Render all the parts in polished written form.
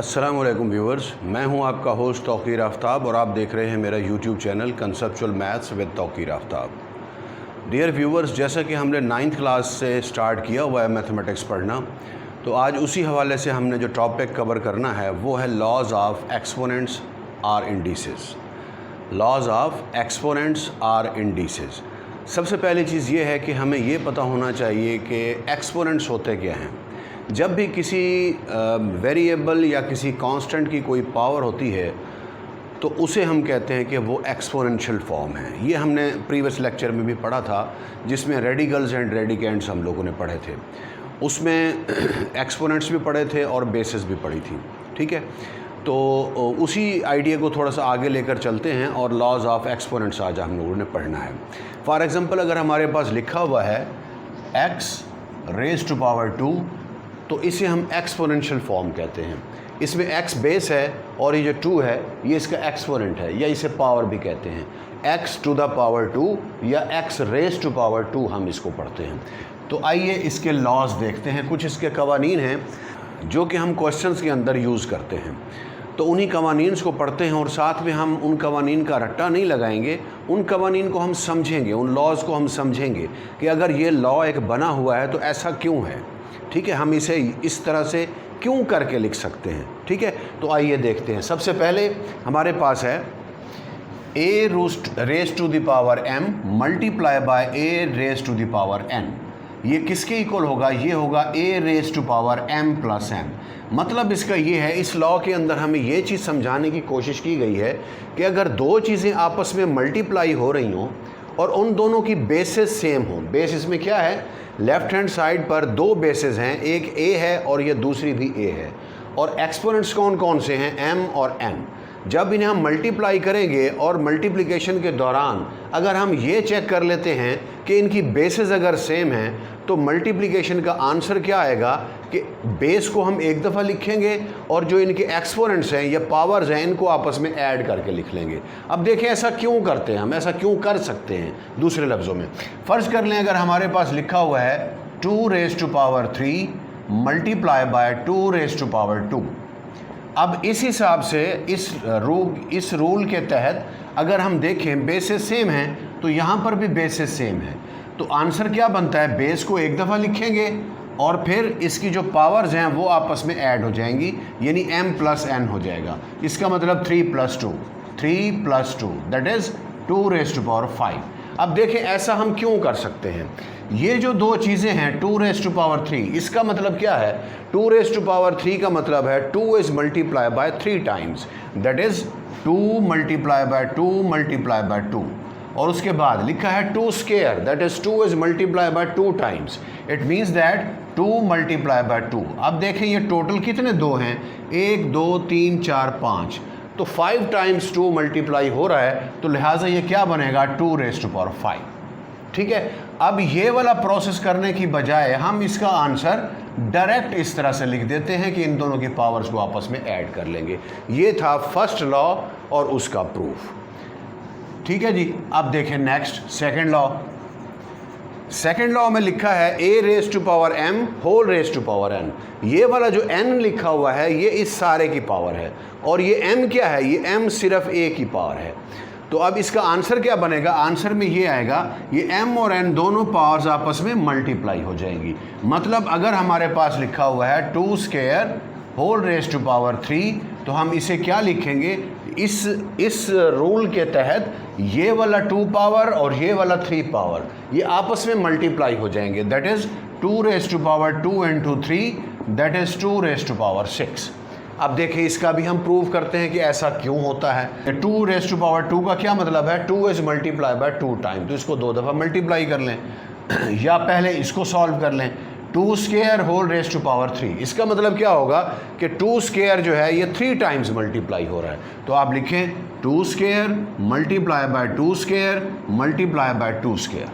अस्सलामुअलैकुम व्यूवर्स, मैं हूं आपका होस्ट तौक़ीर आफ्ताब और आप देख रहे हैं मेरा YouTube channel conceptual maths with Tauqeer Aftab. Dear viewers, जैसा कि हमने 9th क्लास से स्टार्ट किया हुआ है मैथमेटिक्स पढ़ना, तो आज उसी हवाले से हमने जो टॉपिक कवर करना है वो है laws of exponents or indices. Laws of exponents or indices. सबसे पहली चीज़ ये है कि हमें ये पता होना चाहिए कि एक्सपोनेंट्स होते क्या हैं। जब भी किसी वेरिएबल या किसी कांस्टेंट की कोई पावर होती है तो उसे हम कहते हैं कि वो एक्सपोनेंशियल फॉर्म है। ये हमने प्रीवियस लेक्चर में भी पढ़ा था, जिसमें रेडिकल्स एंड रेडिकेंड्स हम लोगों ने पढ़े थे। उसमें एक्सपोनेंट्स भी पढ़े थे और बेसिस भी पढ़ी थी। ठीक है, तो उसी आइडिया को थोड़ा सा आगे लेकर चलते हैं और लॉज ऑफ एक्सपोनेंट्स आज हम लोगों ने पढ़ना है। फॉर एग्ज़ाम्पल, अगर हमारे पास लिखा हुआ है x रेज़ टू पावर 2, तो इसे हम एक्सपोनेंशियल फॉर्म कहते हैं। इसमें x बेस है और ये जो 2 है ये इसका एक्सपोनेंट है, या इसे पावर भी कहते हैं। x टू द पावर 2 या x रेज़ टू पावर 2 हम इसको पढ़ते हैं। तो आइए इसके लॉज देखते हैं। कुछ इसके कवानीन हैं जो कि हम क्वेश्चंस के अंदर यूज़ करते हैं, तो उन्हीं कवानीन को पढ़ते हैं और साथ में हम उन कवानीन का रट्टा नहीं लगाएंगे, उन कवानीन को हम समझेंगे, उन लॉज को हम समझेंगे कि अगर ये लॉ एक बना हुआ है तो ऐसा क्यों है। ठीक है, हम इसे इस तरह से क्यों करके लिख सकते हैं। ठीक है, तो आइए देखते हैं। सबसे पहले हमारे पास है a raise to the power m multiply by a raise to the power n। ये किसके इक्वल होगा? ये होगा a raise to power m plus n। मतलब इसका ये है, इस लॉ के अंदर हमें ये चीज़ समझाने की कोशिश की गई है कि अगर दो चीज़ें आपस में मल्टीप्लाई हो रही हों और उन दोनों की बेसिस सेम हो। बेसिस में क्या है? लेफ़्ट हैंड साइड पर दो बेसिस हैं, एक a है और ये दूसरी भी a है। और एक्सपोनेंट्स कौन कौन से हैं? m और n। जब इन्हें हम मल्टीप्लाई करेंगे और मल्टीप्लिकेशन के दौरान अगर हम ये चेक कर लेते हैं कि इनकी बेसिस अगर सेम हैं, तो मल्टीप्लिकेशन का आंसर क्या आएगा कि बेस को हम एक दफ़ा लिखेंगे और जो इनके एक्सपोनेंट्स हैं या पावर्स हैं इनको आपस में ऐड करके लिख लेंगे। अब देखें ऐसा क्यों करते हैं हम, ऐसा क्यों कर सकते हैं। दूसरे लफ्ज़ों में फ़र्ज़ कर लें, अगर हमारे पास लिखा हुआ है 2 raise to power 3 multiply by 2 raise to power 2। अब इस हिसाब से इस रूल के तहत अगर हम देखें बेसिस सेम हैं तो यहाँ पर भी बेसिस सेम है, तो आंसर क्या बनता है? बेस को एक दफ़ा लिखेंगे और फिर इसकी जो पावर्स हैं वो आपस में ऐड हो जाएंगी, यानी m प्लस n हो जाएगा। इसका मतलब 3 plus 2 that is 2 raise to power 5। अब देखें ऐसा हम क्यों कर सकते हैं। ये जो दो चीज़ें हैं 2 रेज़ टू पावर 3, इसका मतलब क्या है? 2 रेज़ टू पावर 3 का मतलब है 2 is multiply by 3 times, that is 2 multiply by 2 multiply by 2। और उसके बाद लिखा है 2 square, that is 2 is multiply by 2 times. It means that 2 multiply by 2। अब देखें ये टोटल कितने दो हैं? 1 2 3 4 5, तो 5 टाइम्स 2 मल्टीप्लाई हो रहा है, तो लिहाजा ये क्या बनेगा? 2 रेज़ टू पावर 5। ठीक है, अब ये वाला प्रोसेस करने की बजाय हम इसका आंसर डायरेक्ट इस तरह से लिख देते हैं कि इन दोनों की पावर्स को आपस में ऐड कर लेंगे। ये था फर्स्ट लॉ और उसका प्रूफ। ठीक है जी, अब देखें next second law. Second law में लिखा है a raise to power m whole raise to power n। ये वाला जो n लिखा हुआ है ये इस सारे की पावर है, और ये m क्या है? ये m सिर्फ a की पावर है। तो अब इसका आंसर क्या बनेगा? आंसर में ये आएगा, ये m और n दोनों पावर्स आपस में मल्टीप्लाई हो जाएंगी। मतलब अगर हमारे पास लिखा हुआ है 2 square whole raise to power 3, तो हम इसे क्या लिखेंगे? इस रूल के तहत ये वाला 2 पावर और ये वाला 3 पावर ये आपस में मल्टीप्लाई हो जाएंगे, that is 2 raise to power 2 into 3, that is 2 raise to power 6। अब देखिए इसका भी हम प्रूव करते हैं कि ऐसा क्यों होता है। 2 रेज़ टू पावर 2 का क्या मतलब है? 2 इज़ मल्टीप्लाई बाय 2 टाइम, तो इसको 2 दफ़ा मल्टीप्लाई कर लें या पहले इसको सॉल्व कर लें। 2 square whole raise to power 3, इसका मतलब क्या होगा कि 2 स्क्वायर जो है ये 3 टाइम्स मल्टीप्लाई हो रहा है, तो आप लिखें 2 square multiply by 2 square multiply by 2 square.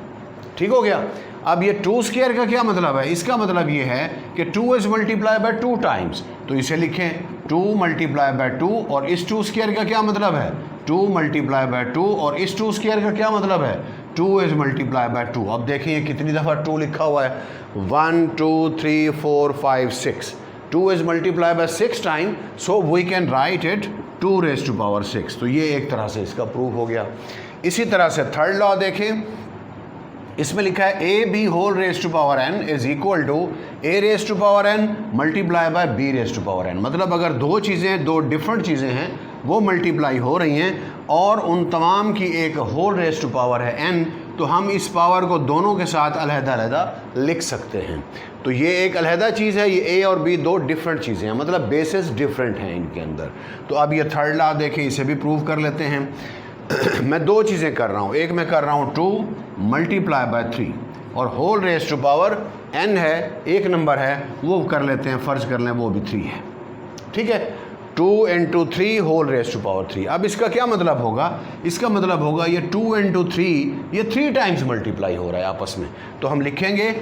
ठीक हो गया। अब ये 2 स्क्वायर का क्या मतलब है? इसका मतलब ये है कि 2 इज़ मल्टीप्लाई बाय 2 टाइम्स, तो इसे लिखें 2 मल्टीप्लाई बाय 2। और इस 2 स्क्वायर का क्या मतलब है? 2 मल्टीप्लाई बाय 2। और इस 2 स्क्वायर का क्या मतलब है? 2 इज़ मल्टीप्लाई बाय 2। अब देखिए कितनी दफ़ा 2 लिखा हुआ है? 1 2 3 4 5 6। 2 is multiplied by 6 time, so we can write it 2 raised to power 6। तो ये एक तरह से इसका प्रूफ हो गया। इसी तरह से थर्ड लॉ देखें, इसमें लिखा है A B whole raise to power N is equal to A raise to power N multiply by B raise to power N. मतलब अगर दो चीज़ें, दो डिफरेंट चीज़ें हैं, वो मल्टीप्लाई हो रही हैं और उन तमाम की एक होल रेज टू पावर है एन, तो हम इस पावर को दोनों के साथ अलहदा लिख सकते हैं। तो ये एक अलहदा चीज़ है, ये ए और बी दो डिफरेंट चीज़ें हैं, मतलब बेसिस डिफरेंट हैं इनके अंदर। तो अब ये थर्ड लॉ देखें, इसे भी प्रूव कर लेते हैं। मैं दो चीज़ें कर रहा हूँ, एक मैं कर रहा हूँ 2 मल्टीप्लाई बाय 3 और whole raise to power n है, एक नंबर है वो कर लेते हैं, फ़र्ज कर लें वो भी 3 है, ठीक है। 2 into 3 whole raise to power 3। अब इसका क्या मतलब होगा, इसका मतलब होगा ये 2 into 3 ये 3 टाइम्स मल्टीप्लाई हो रहा है आपस में। तो हम लिखेंगे,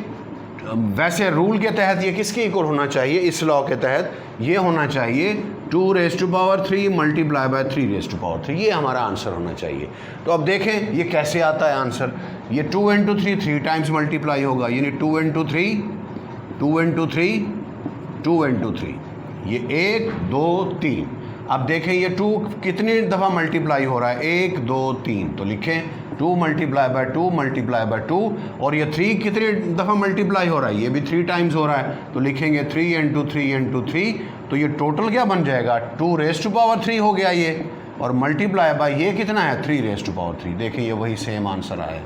वैसे रूल के तहत ये किसके इक्वल होना चाहिए, इस लॉ के तहत ये होना चाहिए 2 raise to power 3 multiply by 3 raise to power 3, ये हमारा आंसर होना चाहिए। तो अब देखें ये कैसे आता है आंसर, ये 2 into 3 3 टाइम्स मल्टीप्लाई होगा, यानी 2 into 3 2 into 3 2 into 3, ये 1 2 3। अब देखें ये 2 कितनी दफ़ा मल्टीप्लाई हो रहा है, 1 2 3, तो लिखें 2 मल्टीप्लाई बाय 2 मल्टीप्लाई बाय 2, और ये 3 कितनी दफ़ा मल्टीप्लाई हो रहा है, ये भी 3 टाइम्स हो रहा है, तो लिखेंगे 3 into 3 into 3। तो ये टोटल क्या बन जाएगा, 2 रेज टू पावर 3 हो गया ये, और मल्टीप्लाई बाय ये कितना है 3 रेज टू पावर 3। देखें ये वही सेम आंसर आया,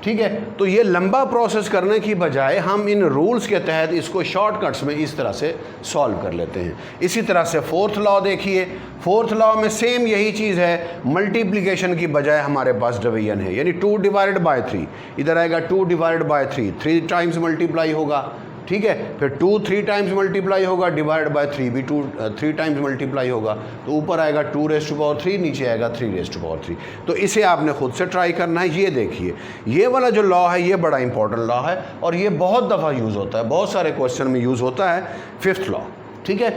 ठीक है। तो ये लंबा प्रोसेस करने की बजाय हम इन रूल्स के तहत इसको शॉर्टकट्स में इस तरह से सॉल्व कर लेते हैं। इसी तरह से फोर्थ लॉ देखिए, फोर्थ लॉ में सेम यही चीज़ है, मल्टीप्लिकेशन की बजाय हमारे पास डिवीजन है, यानी 2 डिवाइडेड बाय 3, इधर आएगा 2 डिवाइडेड बाय 3, 3 टाइम्स मल्टीप्लाई होगा, ठीक है। फिर 2 3 टाइम्स मल्टीप्लाई होगा, डिवाइड बाय 3 भी 3 टाइम्स मल्टीप्लाई होगा, तो ऊपर आएगा 2 रेज टू पावर 3, नीचे आएगा 3 रेज टू पावर 3। तो इसे आपने खुद से ट्राई करना है। ये देखिए, ये वाला जो लॉ है ये बड़ा इंपॉर्टेंट लॉ है और ये बहुत दफ़ा यूज़ होता है, बहुत सारे क्वेश्चन में यूज़ होता है, फिफ्थ लॉ, ठीक है।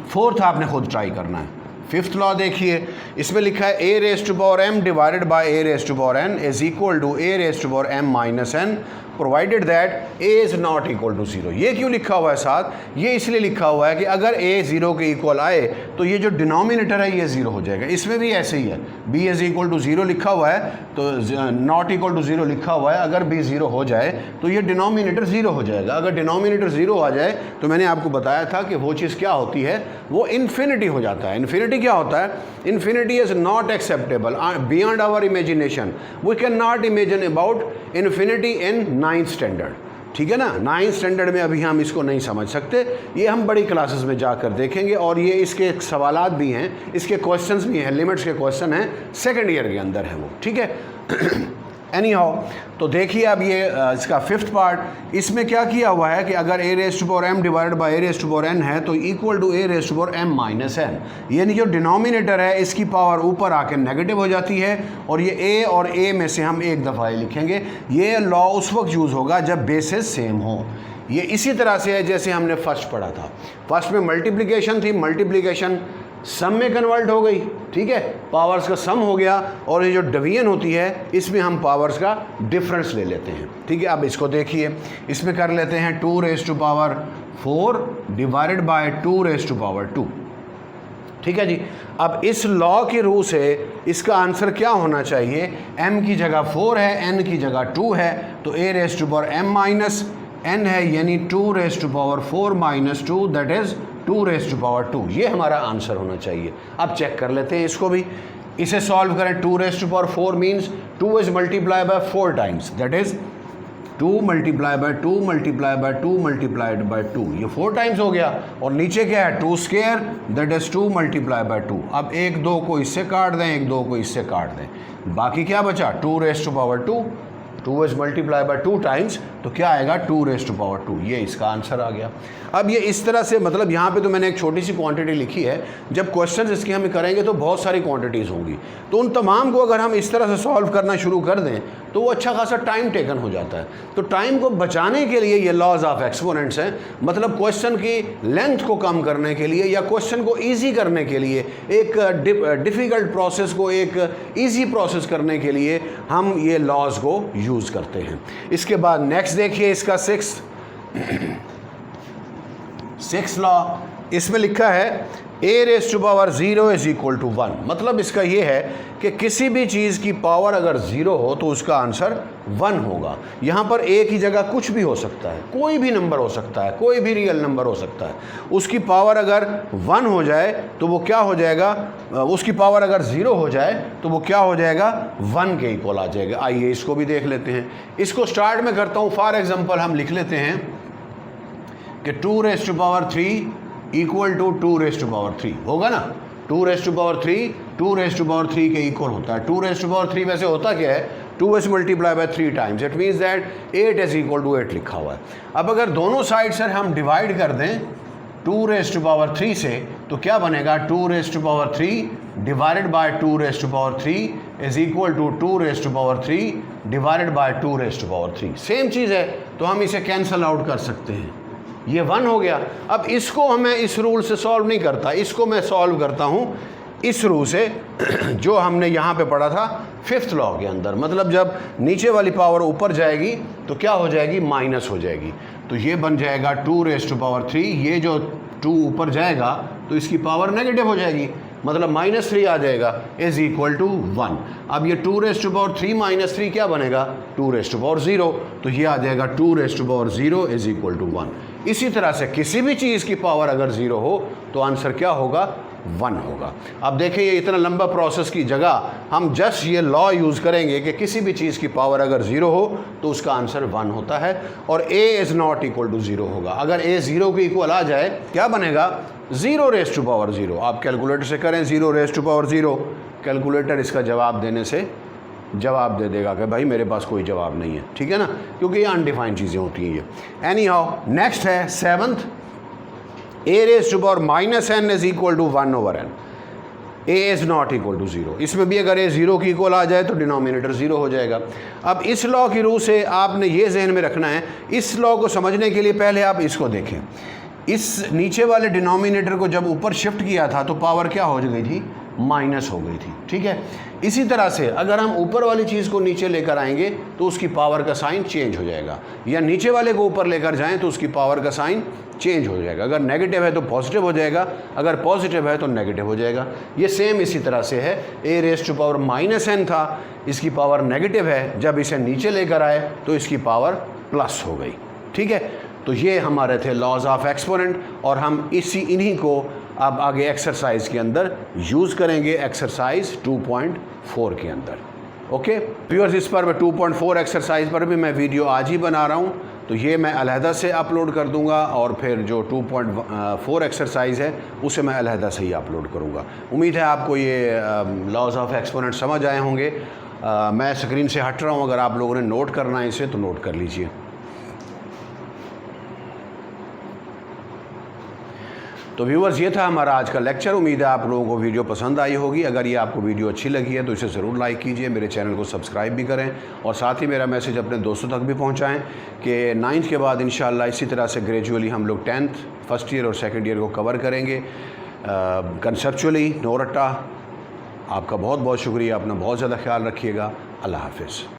फोर्थ आपने खुद ट्राई करना है। फिफ्थ लॉ देखिए, इसमें लिखा है a raise to power m divided by a raise to power n is equal to A raise to power m minus n provided that a is not equal to 0। ये क्यों लिखा हुआ है साथ, ये इसलिए लिखा हुआ है कि अगर a 0 के इक्वल आए तो ये जो डिनोमिनेटर है ये 0 हो जाएगा। इसमें भी ऐसे ही है, b इज़ इक्वल टू 0 लिखा हुआ है तो नॉट इक्वल टू 0 लिखा हुआ है, अगर b 0 हो जाए तो ये डिनोमिनेटर 0 हो जाएगा। अगर डिनोमिनेटर 0 आ जाए तो मैंने आपको बताया था कि वो चीज़ क्या होती है, वो इन्फिनिटी हो जाता है। इन्फिनिटी क्या होता है, infinity is not acceptable beyond our imagination, we can not imagine about infinity in 9th standard, ठीक है ना। 9th स्टैंडर्ड में अभी हम इसको नहीं समझ सकते, ये हम बड़ी क्लासेस में जाकर देखेंगे, और ये इसके सवालात भी हैं, इसके क्वेश्चंस भी हैं, लिमिट्स के क्वेश्चन हैं, सेकंड ईयर के अंदर है वो, ठीक है। एनी हाउ, तो देखिए अब ये इसका फिफ्थ पार्ट, इसमें क्या किया हुआ है कि अगर a raise to power m divided by a raise to power n है तो equal to A raise to power m minus n, यानी जो डिनोमिनेटर है इसकी पावर ऊपर आके नेगेटिव हो जाती है, और ये a और a में से हम एक दफ़ा ही लिखेंगे। ये लॉ उस वक्त यूज़ होगा जब बेसिस सेम हो। ये इसी तरह से है जैसे हमने फर्स्ट पढ़ा था, फर्स्ट में मल्टीप्लिकेशन थी, मल्टीप्लिकेशन सम में कन्वर्ट हो गई, ठीक है, पावर्स का सम हो गया, और ये जो डिवीजन होती है इसमें हम पावर्स का डिफरेंस ले लेते हैं, ठीक है। अब इसको देखिए, इसमें कर लेते हैं 2 raise to power 4 divided by 2 raise to power 2, ठीक है जी। अब इस लॉ के रूल से इसका आंसर क्या होना चाहिए, m की जगह 4 है, n की जगह 2 है, तो a raise to power m minus n है, यानी 2 raise to power 4 minus 2 that is 2 raise to power 2, ये हमारा आंसर होना चाहिए। अब चेक कर लेते हैं इसको भी, इसे सॉल्व करें। 2 raise to power 4 means 2 is multiply by 4 times, that is 2 multiply by 2 multiply by 2 multiplied by 2, ये 4 टाइम्स हो गया, और नीचे क्या है 2 square that is 2 multiply by 2। अब 1 2 को इससे काट दें, 1 2 को इससे काट दें, बाकी क्या बचा 2 raise to power 2, 2 is multiply by 2 times, तो क्या आएगा 2 रेज टू पावर 2, ये इसका आंसर आ गया। अब ये इस तरह से, मतलब यहाँ पे तो मैंने एक छोटी सी क्वांटिटी लिखी है, जब क्वेश्चंस इसके हम करेंगे तो बहुत सारी क्वांटिटीज़ होंगी, तो उन तमाम को अगर हम इस तरह से सॉल्व करना शुरू कर दें तो वो अच्छा खासा टाइम टेकन हो जाता है। तो टाइम को बचाने के लिए ये लॉज ऑफ एक्सपोनेंट्स हैं, मतलब क्वेश्चन की लेंथ को कम करने के लिए या क्वेश्चन को ईजी करने के लिए, एक डिफ़िकल्ट प्रोसेस को एक ईजी प्रोसेस करने के लिए हम ये लॉज को यूज़ करते हैं। इसके बाद नेक्स्ट देखिए, इसका सिक्स लॉ, इसमें लिखा है a raise to power 0 is equal to 1। मतलब इसका ये है कि किसी भी चीज़ की पावर अगर 0 हो तो उसका आंसर 1 होगा। यहाँ पर a की जगह कुछ भी हो सकता है, कोई भी नंबर हो सकता है, कोई भी रियल नंबर हो सकता है। उसकी पावर अगर 1 हो जाए तो वो क्या हो जाएगा, उसकी पावर अगर 0 हो जाए तो वो क्या हो जाएगा, 1 के इक्वल आ जाएगा। आइए इसको भी देख लेते हैं। इसको स्टार्ट में करता हूँ। फॉर एग्जाम्पल हम लिख लेते हैं कि 2 raise to power 3 equal to 2 raise to power 3 होगा ना। 2 raise to power 3 2 raise to power 3 के इक्वल होता है। 2 रेज़ टू पावर 3 वैसे होता क्या है, 2s multiply by 3 times, it means that 8 is equal to 8 लिखा हुआ है। अब अगर दोनों साइड से हम डिवाइड कर दें 2 रेज़ टू पावर 3 से तो क्या बनेगा, 2 raise to power 3 divided by 2 raise to power 3 is equal to 2 raise to power 3 divided by 2 raise to power 3। Same चीज़ है, तो हम इसे कैंसल आउट कर सकते हैं। ये 1 हो गया। अब इसको हमें इस रूल से सॉल्व नहीं करता, इसको मैं सॉल्व करता हूँ इस रूल से जो हमने यहाँ पे पढ़ा था 5th लॉ के अंदर। मतलब जब नीचे वाली पावर ऊपर जाएगी तो क्या हो जाएगी, माइनस हो जाएगी। तो ये बन जाएगा 2 रेज़ टू पावर 3, ये जो 2 ऊपर जाएगा तो इसकी पावर नेगेटिव हो जाएगी, मतलब -3 आ जाएगा, इज इक्वल टू 1। अब ये 2 रेज़ टू पावर 3 माइनस 3 क्या बनेगा, 2 रेज़ टू पावर 0। तो ये आ जाएगा 2 raise to power 0 is equal to 1। इसी तरह से किसी भी चीज़ की पावर अगर 0 हो तो आंसर क्या होगा, 1 होगा। अब देखिए ये इतना लंबा प्रोसेस की जगह हम जस्ट ये लॉ यूज़ करेंगे कि किसी भी चीज़ की पावर अगर 0 हो तो उसका आंसर 1 होता है और a is not equal to 0 होगा। अगर a 0 के इक्वल आ जाए क्या बनेगा, 0 रेज़ टू पावर 0। आप कैलकुलेटर से करें 0 रेज़ टू पावर 0, कैलकुलेटर इसका जवाब देने से जवाब दे देगा कि भाई मेरे पास कोई जवाब नहीं है, ठीक है ना, क्योंकि ये अनडिफाइंड चीज़ें होती हैं ये। एनी हाउ नेक्स्ट है 7th, a raise to power -n is equal to 1/n, a is not equal to 0। इसमें भी अगर a 0 की इक्वल आ जाए तो डिनोमिनेटर 0 हो जाएगा। अब इस लॉ की रूह से आपने ये जहन में रखना है, इस लॉ को समझने के लिए पहले आप इसको देखें। इस नीचे वाले डिनोमिनेटर को जब ऊपर शिफ्ट किया था तो पावर क्या हो गई थी, माइनस हो गई थी, ठीक है। इसी तरह से अगर हम ऊपर वाली चीज़ को नीचे लेकर आएंगे तो उसकी पावर का साइन चेंज हो जाएगा, या नीचे वाले को ऊपर लेकर जाएं तो उसकी पावर का साइन चेंज हो जाएगा। अगर नेगेटिव है तो पॉजिटिव हो जाएगा, अगर पॉजिटिव है तो नेगेटिव हो जाएगा। ये सेम इसी तरह से है, a raise to power -n था, इसकी पावर नेगेटिव है, जब इसे नीचे लेकर आए तो इसकी पावर प्लस हो गई, ठीक है। तो ये हमारे थे लॉज ऑफ एक्सपोनेंट और हम इन्हीं को अब आगे एक्सरसाइज के अंदर यूज़ करेंगे, एक्सरसाइज 2.4 के अंदर। ओके व्यूअर्स, इस पर मैं 2.4 एक्सरसाइज पर भी मैं वीडियो आज ही बना रहा हूँ, तो ये मैं अलहदा से अपलोड कर दूँगा और फिर जो 2.4 एक्सरसाइज है उसे मैं अलहदा से ही अपलोड करूँगा। उम्मीद है आपको ये लॉज ऑफ एक्सपोनेंट समझ आए होंगे। मैं स्क्रीन से हट रहा हूँ, अगर आप लोगों ने नोट करना है इसे तो नोट कर लीजिए। तो व्यूअर्स, ये था हमारा आज का लेक्चर। उम्मीद है आप लोगों को वीडियो पसंद आई होगी। अगर ये आपको वीडियो अच्छी लगी है तो इसे ज़रूर लाइक कीजिए, मेरे चैनल को सब्सक्राइब भी करें और साथ ही मेरा मैसेज अपने दोस्तों तक भी पहुंचाएं कि 9th के बाद इंशाअल्लाह इसी तरह से ग्रेजुअली हम लोग 10th फर्स्ट ईयर और सेकंड ईयर को कवर करेंगे कंसेप्चुअली, नो रट्टा। आपका बहुत बहुत शुक्रिया, अपना बहुत ज़्यादा ख्याल रखिएगा। अल्लाह हाफ़िज़।